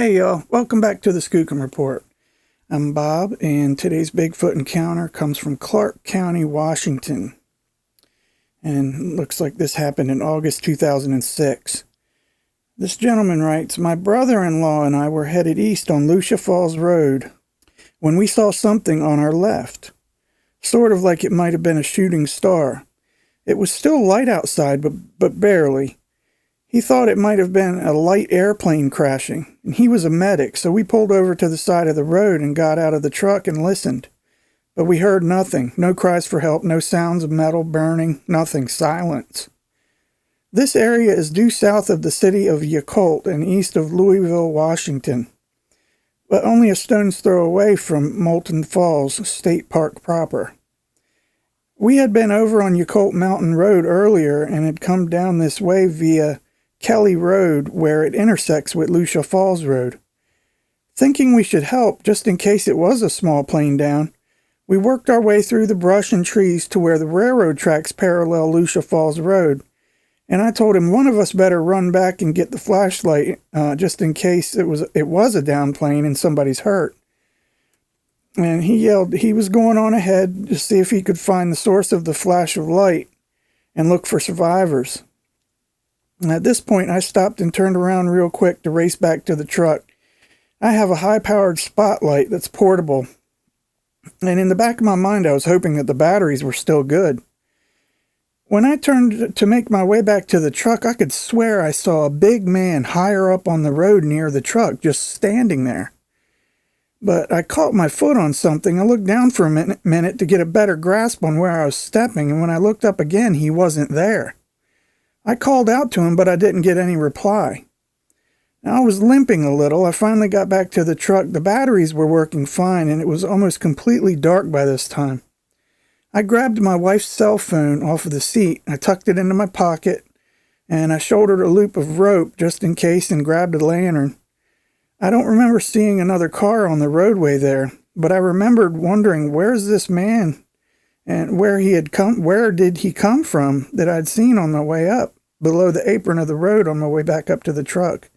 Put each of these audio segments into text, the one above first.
Hey y'all, welcome back to the Skookum Report. I'm Bob, and today's Bigfoot encounter comes from Clark County, Washington. And looks like this happened in August 2006. This gentleman writes, "My brother-in-law and I were headed east on Lucia Falls Road when we saw something on our left, sort of like it might have been a shooting star. It was still light outside, but barely. He thought it might have been a light airplane crashing, and he was a medic, so we pulled over to the side of the road and got out of the truck and listened. But we heard nothing, no cries for help, no sounds of metal burning, nothing, silence. This area is due south of the city of Yacolt and east of Louisville, Washington, but only a stone's throw away from Molten Falls State Park proper. We had been over on Yacolt Mountain Road earlier and had come down this way via Kelly Road, where it intersects with Lucia Falls Road. Thinking we should help, just in case it was a small plane down, we worked our way through the brush and trees to where the railroad tracks parallel Lucia Falls Road, and I told him one of us better run back and get the flashlight, just in case it was a down plane and somebody's hurt. And he yelled he was going on ahead to see if he could find the source of the flash of light and look for survivors. At this point, I stopped and turned around real quick to race back to the truck. I have a high-powered spotlight that's portable, and in the back of my mind, I was hoping that the batteries were still good. When I turned to make my way back to the truck, I could swear I saw a big man higher up on the road near the truck, just standing there. But I caught my foot on something. I looked down for a minute to get a better grasp on where I was stepping, and when I looked up again, he wasn't there. I called out to him, but I didn't get any reply. Now, I was limping a little. I finally got back to the truck. The batteries were working fine, and it was almost completely dark by this time. I grabbed my wife's cell phone off of the seat. I tucked it into my pocket, and I shouldered a loop of rope just in case and grabbed a lantern. I don't remember seeing another car on the roadway there, but I remembered wondering, where's this man and where did he come from that I'd seen on my way up below the apron of the road on my way back up to the truck.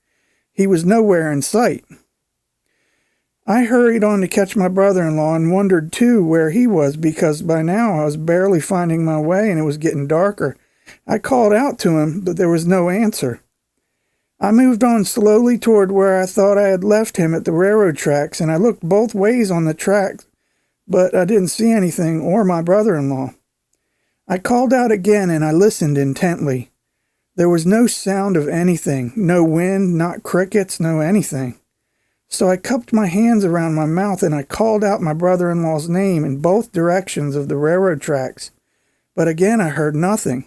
He was nowhere in sight. I hurried on to catch my brother-in-law and wondered too where he was, because by now I was barely finding my way and it was getting darker. I called out to him, but there was no answer. I moved on slowly toward where I thought I had left him at the railroad tracks, and I looked both ways on the tracks, but I didn't see anything or my brother-in-law. I called out again and I listened intently. There was no sound of anything, no wind, not crickets, no anything. So I cupped my hands around my mouth and I called out my brother-in-law's name in both directions of the railroad tracks. But again I heard nothing.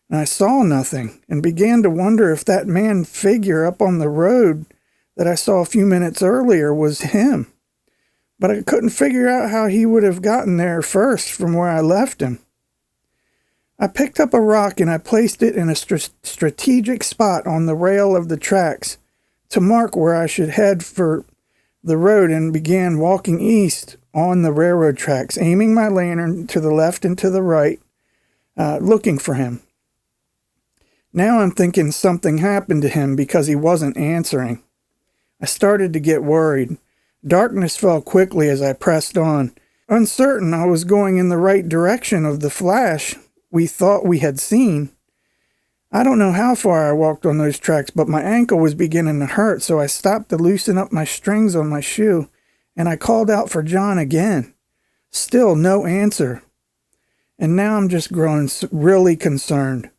And I saw nothing and began to wonder if that man figure up on the road that I saw a few minutes earlier was him. But I couldn't figure out how he would have gotten there first from where I left him. I picked up a rock and I placed it in a strategic spot on the rail of the tracks to mark where I should head for the road, and began walking east on the railroad tracks, aiming my lantern to the left and to the right, looking for him. Now I'm thinking something happened to him because he wasn't answering. I started to get worried. Darkness fell quickly as I pressed on, uncertain I was going in the right direction of the flash we thought we had seen. I don't know how far I walked on those tracks, but my ankle was beginning to hurt, so I stopped to loosen up my strings on my shoe, and I called out for John again. Still no answer. And now I'm just growing really concerned.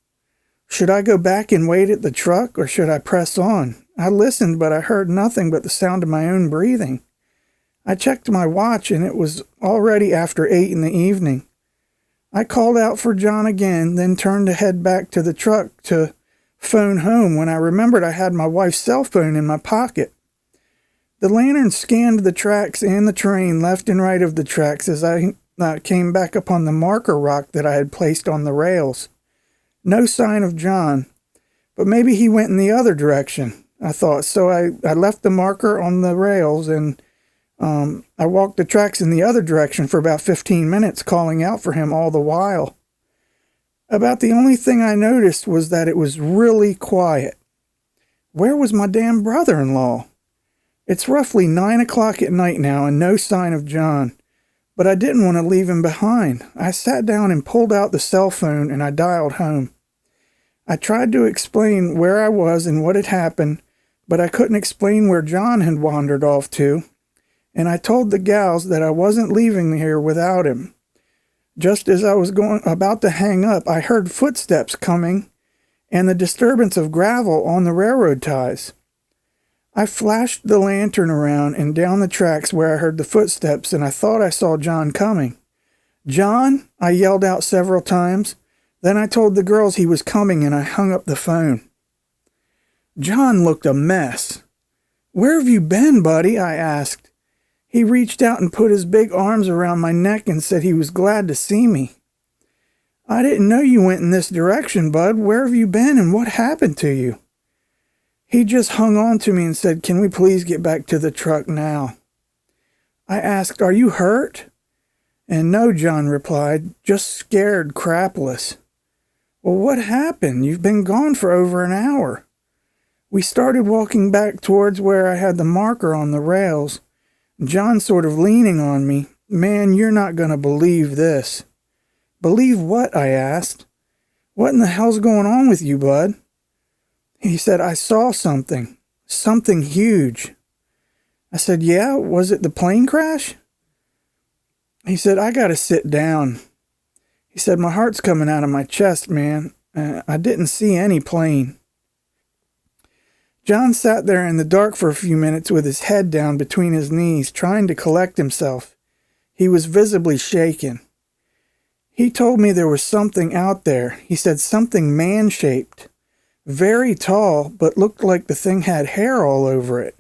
Should I go back and wait at the truck, or should I press on? I listened, but I heard nothing but the sound of my own breathing. I checked my watch, and it was already after 8 in the evening. I called out for John again, then turned to head back to the truck to phone home when I remembered I had my wife's cell phone in my pocket. The lantern scanned the tracks and the terrain left and right of the tracks as I came back upon the marker rock that I had placed on the rails. No sign of John, but maybe he went in the other direction, I thought. So I left the marker on the rails and I walked the tracks in the other direction for about 15 minutes, calling out for him all the while. About the only thing I noticed was that it was really quiet. Where was my damn brother-in-law? It's roughly 9 o'clock at night now and no sign of John, but I didn't want to leave him behind. I sat down and pulled out the cell phone and I dialed home. I tried to explain where I was and what had happened, but I couldn't explain where John had wandered off to, and I told the gals that I wasn't leaving here without him. Just as I was about to hang up, I heard footsteps coming and the disturbance of gravel on the railroad ties. I flashed the lantern around and down the tracks where I heard the footsteps, and I thought I saw John coming. "John!" I yelled out several times. Then I told the girls he was coming, and I hung up the phone. John looked a mess. "Where have you been, buddy?" I asked. He reached out and put his big arms around my neck and said he was glad to see me. "I didn't know you went in this direction, bud. Where have you been and what happened to you?" He just hung on to me and said, "Can we please get back to the truck now?" I asked, "Are you hurt?" "And no," John replied, "just scared crapless." "Well, what happened? You've been gone for over an hour." We started walking back towards where I had the marker on the rails. John sort of leaning on me. "Man, you're not going to believe this." "Believe what?" I asked. "What in the hell's going on with you, bud?" He said, "I saw something huge." I said, "Yeah, was it the plane crash?" He said, "I got to sit down." He said, "My heart's coming out of my chest, man. I didn't see any plane." John sat there in the dark for a few minutes with his head down between his knees, trying to collect himself. He was visibly shaken. He told me there was something out there. He said something man-shaped. Very tall, but looked like the thing had hair all over it.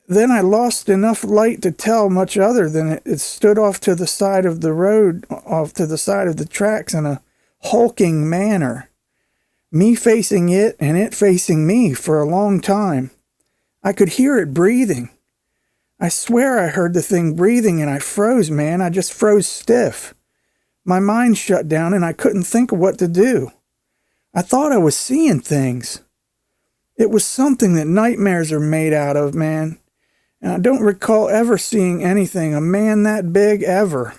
Then I lost enough light to tell much other than it stood off to the side of the road, off to the side of the tracks in a hulking manner. Me facing it and it facing me for a long time. I could hear it breathing. I swear I heard the thing breathing and I froze, man. I just froze stiff. My mind shut down and I couldn't think of what to do. I thought I was seeing things. It was something that nightmares are made out of, man. And I don't recall ever seeing anything, a man that big, ever.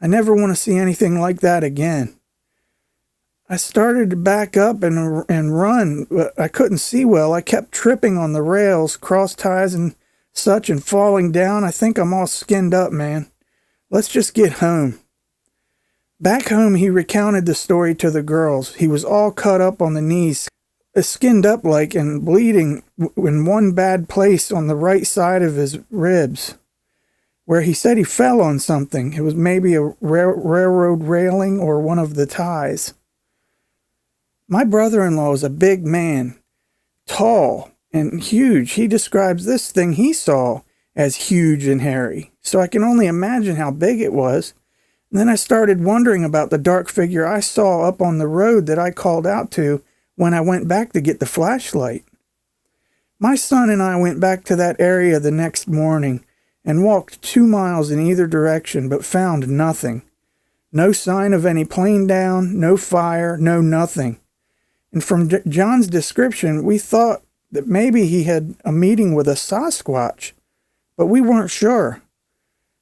I never want to see anything like that again. I started to back up and run, but I couldn't see well. I kept tripping on the rails, cross ties and such, and falling down. I think I'm all skinned up, man. Let's just get home. Back home, he recounted the story to the girls. He was all cut up on the knees, skinned up like and bleeding in one bad place on the right side of his ribs, where he said he fell on something. It was maybe a railroad railing or one of the ties. My brother-in-law is a big man, tall and huge. He describes this thing he saw as huge and hairy, so I can only imagine how big it was. And then I started wondering about the dark figure I saw up on the road that I called out to when I went back to get the flashlight. My son and I went back to that area the next morning and walked 2 miles in either direction, but found nothing. No sign of any plane down, no fire, no nothing. And from John's description, we thought that maybe he had a meeting with a Sasquatch, but we weren't sure.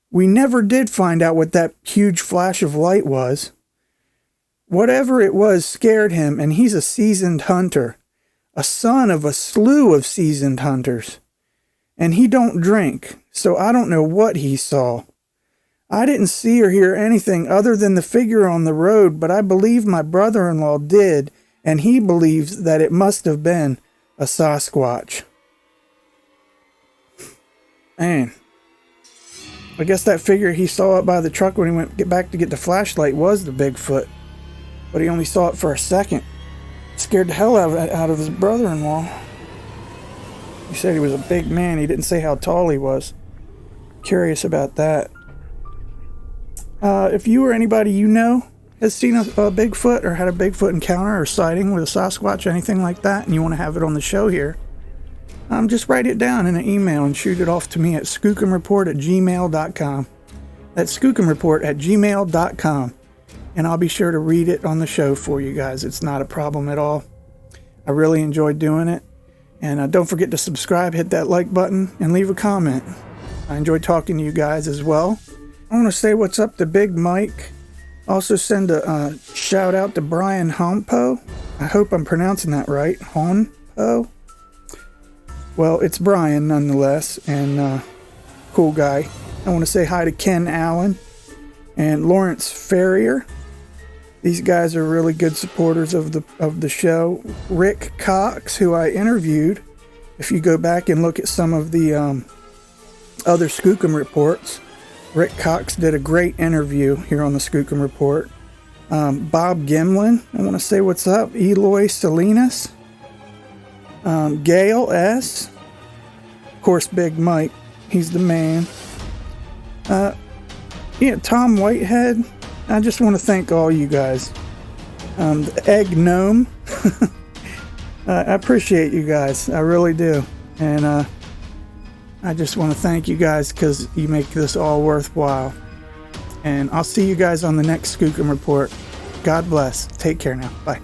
We never did find out what that huge flash of light was. Whatever it was scared him, and he's a seasoned hunter, a son of a slew of seasoned hunters. And he don't drink, so I don't know what he saw. I didn't see or hear anything other than the figure on the road, but I believe my brother-in-law did, and he believes that it must have been a Sasquatch. Man, I guess that figure he saw up by the truck when he went back to get the flashlight was the Bigfoot, but he only saw it for a second. It scared the hell out of his brother-in-law. He said he was a big man. He didn't say how tall he was. Curious about that. If you or anybody you know has seen a Bigfoot or had a Bigfoot encounter or sighting with a Sasquatch, anything like that, and you want to have it on the show here, just write it down in an email and shoot it off to me at skookumreport@gmail.com. That's skookumreport@gmail.com. And I'll be sure to read it on the show for you guys. It's not a problem at all. I really enjoyed doing it. And don't forget to subscribe, hit that like button, and leave a comment. I enjoy talking to you guys as well. I want to say what's up to Big Mike. Also send a shout out to Brian Hompo. I hope I'm pronouncing that right. Hompo? Well, it's Brian nonetheless, and cool guy. I want to say hi to Ken Allen and Lawrence Ferrier. These guys are really good supporters of the show. Rick Cox, who I interviewed. If you go back and look at some of the other Skookum reports, Rick Cox did a great interview here on the Skookum Report. Bob Gimlin, I want to say what's up. Eloy Salinas. Gail S. Of course, Big Mike. He's the man. Tom Whitehead. I just want to thank all you guys. The Egg Gnome. I appreciate you guys. I really do. And I just want to thank you guys because you make this all worthwhile. And I'll see you guys on the next Skookum Report. God bless. Take care now. Bye.